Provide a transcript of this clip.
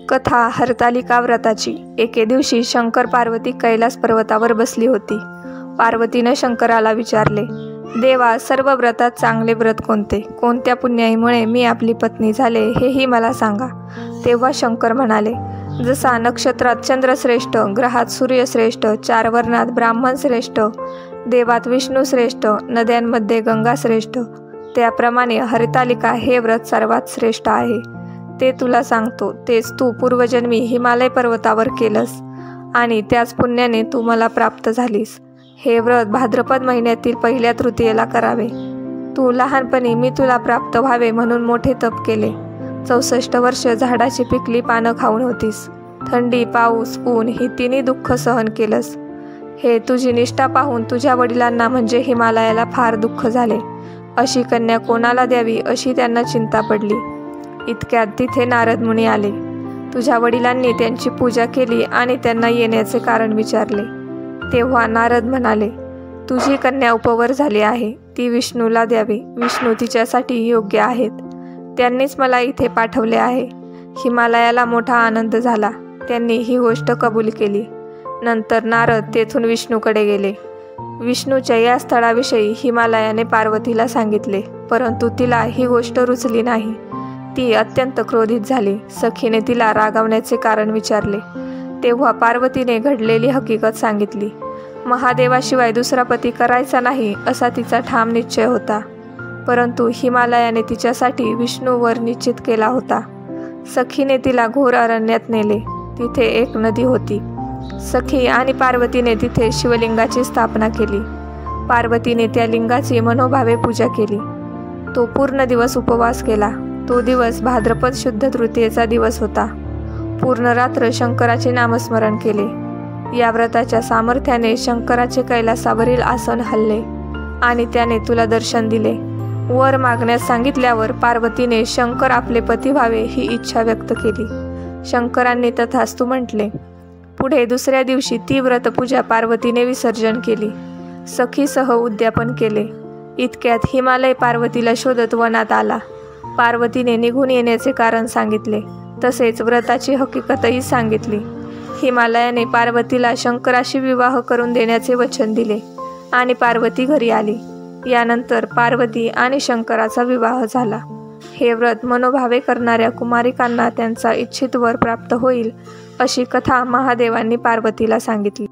कथा हरतालिका व्रताची। एके दिवशी शंकर पार्वती कैलास पर्वतावर बसली होती। पार्वतीनं शंकराला विचारले, देवा, सर्व व्रतात चांगले व्रत कोणते? कोणत्या पुण्याईमुळे मी आपली पत्नी झाले हेही मला सांगा। तेव्हा शंकर म्हणाले, जसा नक्षत्रात चंद्रश्रेष्ठ, ग्रहात सूर्यश्रेष्ठ, 4 वर्णात ब्राह्मण श्रेष्ठ, देवात विष्णू श्रेष्ठ, नद्यांमध्ये गंगा श्रेष्ठ, त्याप्रमाणे हरतालिका हे व्रत सर्वात श्रेष्ठ आहे। ते तुला सांगतो। तेच तू पूर्वजन्मी हिमालय पर्वतावर केलंस आणि त्याच पुण्याने तू मला प्राप्त झालीस। हे व्रत भाद्रपद महिन्यातील पहिल्या तृतीयेला करावे। तू लहानपणी मी तुला प्राप्त व्हावे म्हणून मोठे तप केले। 64 वर्ष झाडाची पिकली पानं खाऊन होतीस। थंडी, पाऊस, ऊन ही तिन्ही दुःख सहन केलंस। हे तुझी निष्ठा पाहून तुझ्या वडिलांना म्हणजे हिमालयाला फार दुःख झाले। अशी कन्या कोणाला द्यावी अशी त्यांना चिंता पडली। इतक्यात तिथे नारद मुनी आले। तुझ्या वडिलांनी त्यांची पूजा केली आणि त्यांना येण्याचे कारण विचारले। तेव्हा नारद म्हणाले, तुझी कन्या उपवर झाली आहे, ती विष्णूला द्यावी। विष्णू तिच्यासाठी योग्य आहेत, त्यांनीच मला इथे पाठवले आहे। हिमालयाला मोठा आनंद झाला, त्यांनी ही गोष्ट कबूल केली। नंतर नारद तेथून विष्णूकडे गेले। विष्णूच्या या स्थळाविषयी हिमालयाने पार्वतीला सांगितले, परंतु तिला ही गोष्ट रुचली नाही। ती अत्यंत क्रोधित झाली। सखीने तिला रागावण्याचे कारण विचारले। तेव्हा पार्वतीने घडलेली हकीकत सांगितली। महादेवाशिवाय दुसरा पती करायचा नाही असा तिचा ठाम निश्चय होता, परंतु हिमालयाने तिच्यासाठी विष्णूवर निश्चित केला होता। सखीने तिला घोर अरण्यात नेले। तिथे एक नदी होती। सखी आणि पार्वतीने तिथे शिवलिंगाची स्थापना केली। पार्वतीने त्या लिंगाची मनोभावे पूजा केली। तो पूर्ण दिवस उपवास केला। तो दिवस भाद्रपद शुद्ध तृतीयेचा दिवस होता। पूर्ण रात्र शंकराचे नामस्मरण केले। या व्रताच्या सामर्थ्याने शंकराचे कैलासावरील आसन हलले आणि त्याने तुला दर्शन दिले। वर मागण्यास सांगितल्यावर पार्वतीने शंकर आपले पती व्हावे ही इच्छा व्यक्त केली। शंकरांनी तथास्तु म्हटले। पुढे दुसऱ्या दिवशी ती व्रतपूजा पार्वतीने विसर्जन केली। सखीसह उद्यापन केले। इतक्यात हिमालय पार्वतीला शोधत वनात आला। पार्वतीने निघून येण्याचे कारण सांगितले, तसेच व्रताची हकीकतही सांगितली। हिमालयाने पार्वतीला शंकराशी विवाह करून देण्याचे वचन दिले आणि पार्वती घरी आली। यानंतर पार्वती आणि शंकराचा विवाह झाला। हे व्रत मनोभावे करणाऱ्या कुमारिकांना त्यांचा इच्छित वर प्राप्त होईल अशी कथा महादेवांनी पार्वतीला सांगितली।